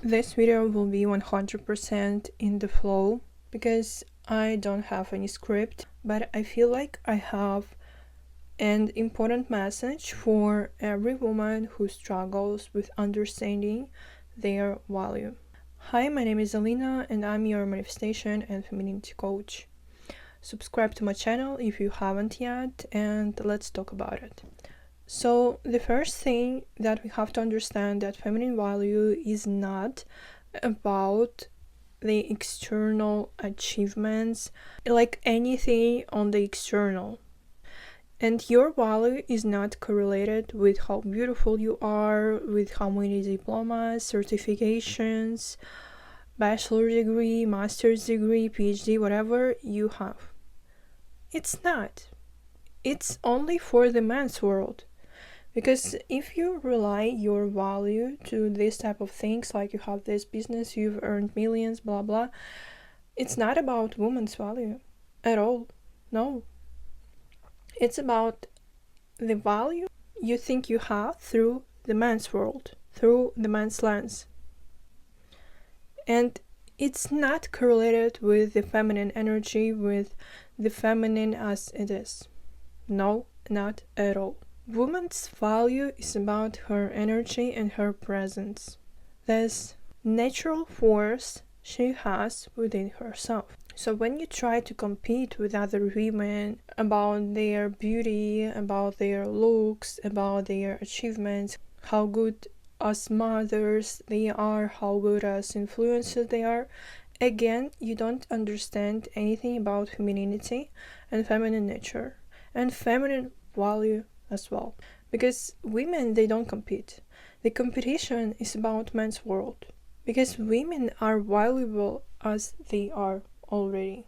This video will be 100% in the flow because I don't have any script, but I feel like I have an important message for every woman who struggles with understanding their value. Hi, my name is Alina and I'm your manifestation and femininity coach. Subscribe to my channel if you haven't yet, and let's talk about it. So the first thing that we have to understand that feminine value is not about the external achievements, like anything on the external. And your value is not correlated with how beautiful you are, with how many diplomas, certifications, bachelor degree, master's degree, PhD, whatever you have. It's not. It's only for the men's world. Because if you rely your value to this type of things, like you have this business, you've earned millions, blah blah, it's not about women's value at all. No. It's about the value you think you have through the men's world, through the men's lens. And it's not correlated with the feminine energy, with the feminine as it is. No, not at all. Woman's value is about her energy and her presence. This natural force she has within herself. So when you try to compete with other women about their beauty, about their looks, about their achievements, how good as mothers they are, how good as influencers they are, again, you don't understand anything about femininity and feminine nature and feminine value as well, because women, they don't compete. The competition is about men's world, because women are valuable as they are already,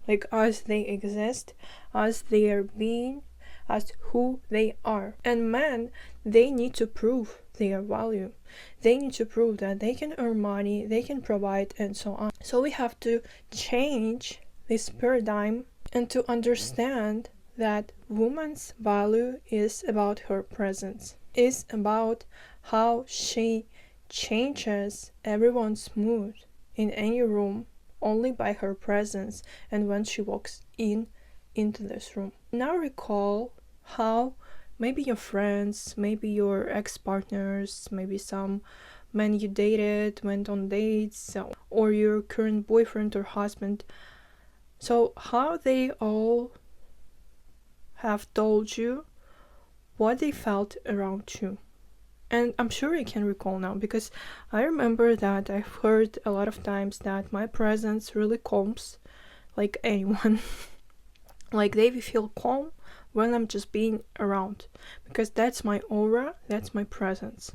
like as they exist, as they are being, as who they are. And men, they need to prove their value. They need to prove that they can earn money, they can provide, and so on. So we have to change this paradigm and to understand that woman's value is about her presence, is about how she changes everyone's mood in any room only by her presence and when she walks into this room. Now recall how maybe your friends, maybe your ex-partners, maybe some men you dated, went on dates, or your current boyfriend or husband, so how they all have told you what they felt around you. And I'm sure you can recall now, because I remember that I've heard a lot of times that my presence really calms like anyone. Like they feel calm when I'm just being around, because that's my aura, that's my presence.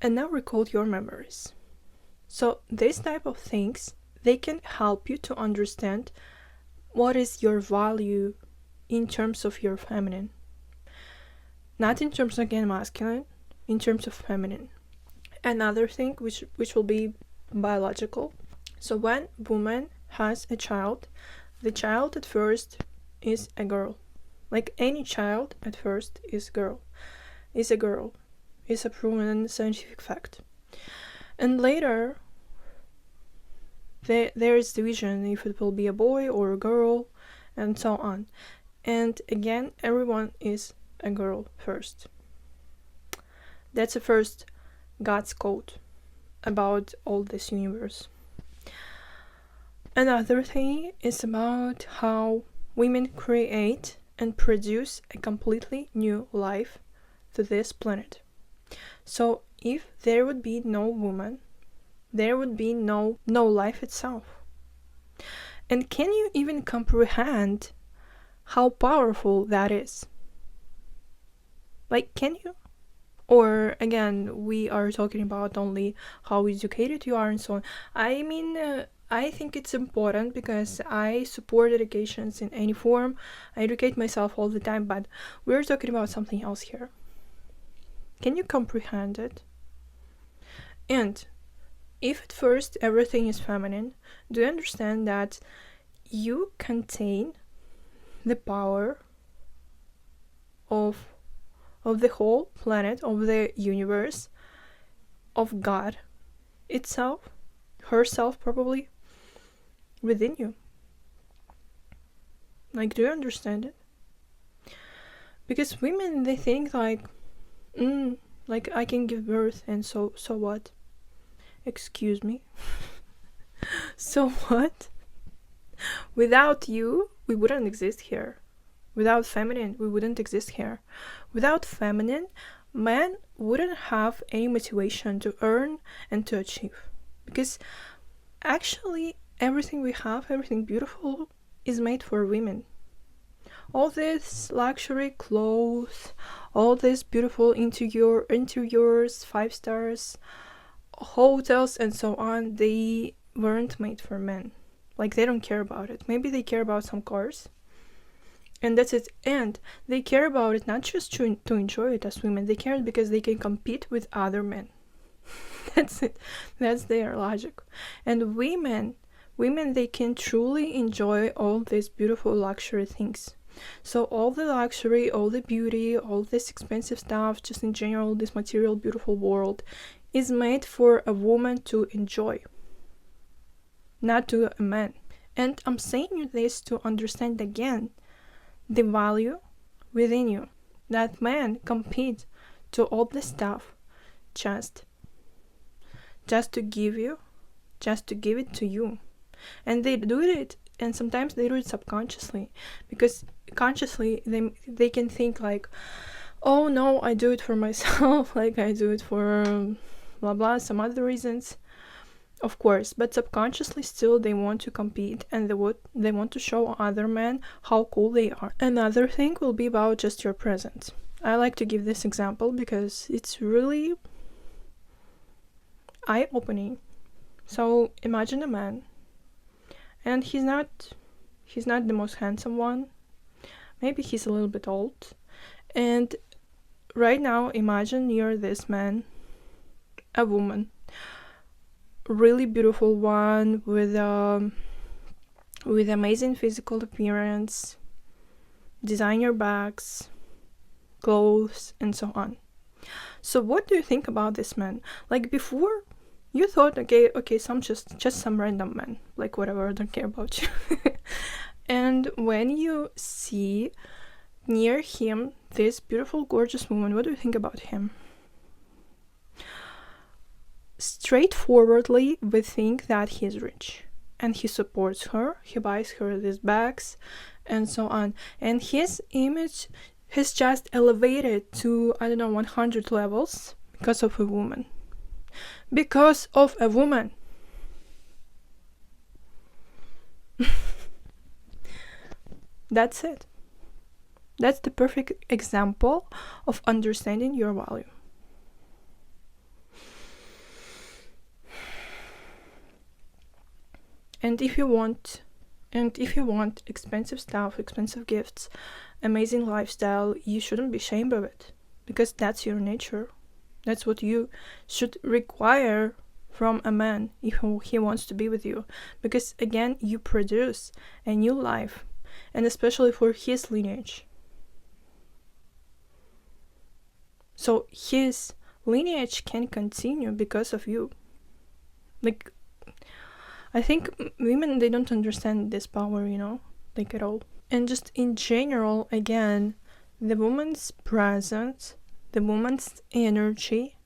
And now recall your memories. So this type of things, they can help you to understand what is your value in terms of your feminine. Not in terms of, again, masculine, in terms of feminine. Another thing which will be biological. So when woman has a child, the child at first is a girl. Like any child at first is a girl. Is a proven scientific fact. And later there is division if it will be a boy or a girl, and so on. And again, everyone is a girl first. That's the first God's code about all this universe. Another thing is about how women create and produce a completely new life to this planet. So if there would be no woman, there would be no life itself. And can you even comprehend how powerful that is? Like, can you? Or again, we are talking about only how educated you are and so on. I mean, I think it's important because I support educations in any form. I educate myself all the time, but we're talking about something else here. Can you comprehend it? And if at first everything is feminine, do you understand that you contain the power of the whole planet, of the universe, of God itself, herself probably, within you. Like, do you understand it? Because women, they think like, like I can give birth and so what? Excuse me? So what? Without you, we wouldn't exist here. Without feminine, we wouldn't exist here. Without feminine, men wouldn't have any motivation to earn and to achieve. Because actually, everything we have, everything beautiful, is made for women. All this luxury clothes, all this beautiful interiors, 5 stars, hotels and so on, they weren't made for men. Like, they don't care about it. Maybe they care about some cars, and that's it. And they care about it not just to enjoy it as women. They care because they can compete with other men. That's it. That's their logic. And women, they can truly enjoy all these beautiful luxury things. So all the luxury, all the beauty, all this expensive stuff, just in general, this material beautiful world is made for a woman to enjoy, not to a man. And I'm saying this to understand again the value within you. That men compete to all this stuff just to give you, just to give it to you. And they do it, and sometimes they do it subconsciously, because consciously they can think like, oh no, I do it for myself, like I do it for blah blah, some other reasons, of course, but subconsciously still they want to compete, and they want to show other men how cool they are. Another thing will be about just your presence. I like to give this example because it's really eye-opening. So imagine a man, and he's not the most handsome one. Maybe he's a little bit old. And right now, imagine you're this man, a woman, really beautiful one with amazing physical appearance, designer bags, clothes, and so on. So what do you think about this man? Like, before, you thought, okay, some just some random man, like whatever, I don't care about you. And when you see near him this beautiful, gorgeous woman, what do you think about him? Straightforwardly, we think that he's rich, and he supports her, he buys her these bags, and so on. And his image has just elevated to, 100 levels because of a woman. Because of a woman. That's it. That's the perfect example of understanding your value. And if you want expensive stuff, expensive gifts, amazing lifestyle, you shouldn't be ashamed of it, because that's your nature. That's what you should require from a man if he wants to be with you. Because again, you produce a new life, and especially for his lineage. So his lineage can continue because of you. Like, I think women, they don't understand this power, like at all. And just in general, again, the woman's presence, the woman's energy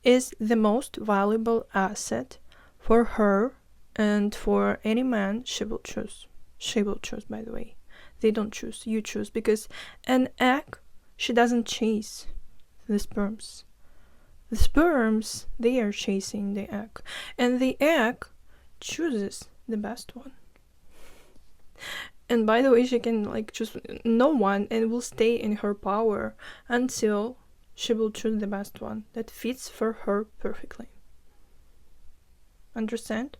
is the most valuable asset for her and for any man she will choose. She will choose, by the way. They don't choose, you choose, because an egg, she doesn't chase the sperms. The sperms, they are chasing the egg. And the egg chooses the best one. And by the way, she can choose no one and will stay in her power until she will choose the best one that fits for her perfectly. Understand?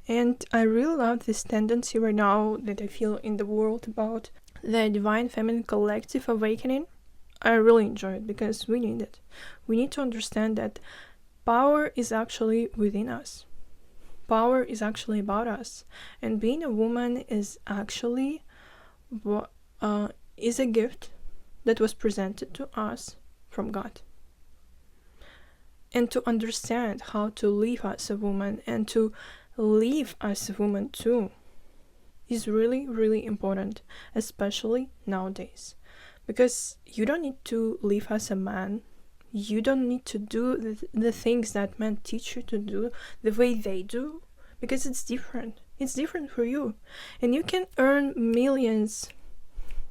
And I really love this tendency right now that I feel in the world about the Divine Feminine Collective awakening. I really enjoy it because we need it. We need to understand that power is actually within us. Power is actually about us. And being a woman is actually is a gift that was presented to us from God. and to understand how to live as a woman and to live as a woman too is really, really important, especially nowadays. Because you don't need to live as a man. You don't need to do the things that men teach you to do the way they do, because it's different. It's different for you. And you can earn millions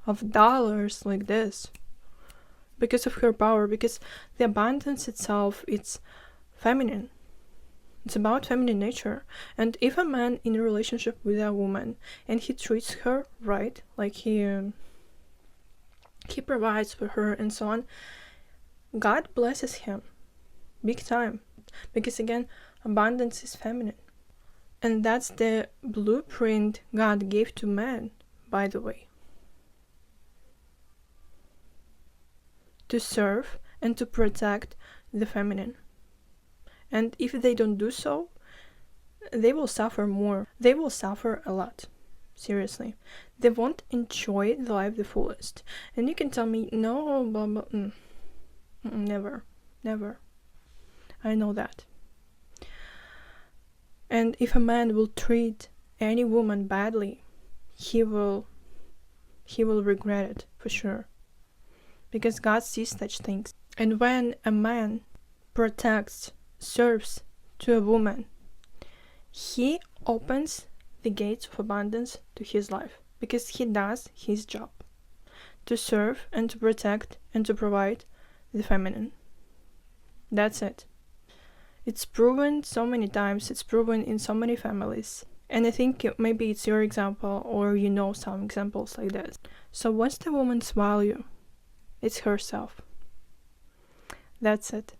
of dollars like this because of her power, because the abundance itself, it's feminine. It's about feminine nature. And if a man in a relationship with a woman and he treats her right, like he provides for her and so on, God blesses him big time. Because again, abundance is feminine. And that's the blueprint God gave to man, by the way. To serve and to protect the feminine. And if they don't do so, they will suffer more. They will suffer a lot. Seriously. They won't enjoy the life the fullest. And you can tell me, no, but never. Never. I know that. And if a man will treat any woman badly, he will regret it for sure. Because God sees such things. And when a man protects, serves to a woman, he opens the gates of abundance to his life, because he does his job to serve and to protect and to provide the feminine. That's it. It's proven so many times, it's proven in so many families. And I think maybe it's your example, or you know some examples like this. So what's the woman's value? It's herself. That's it.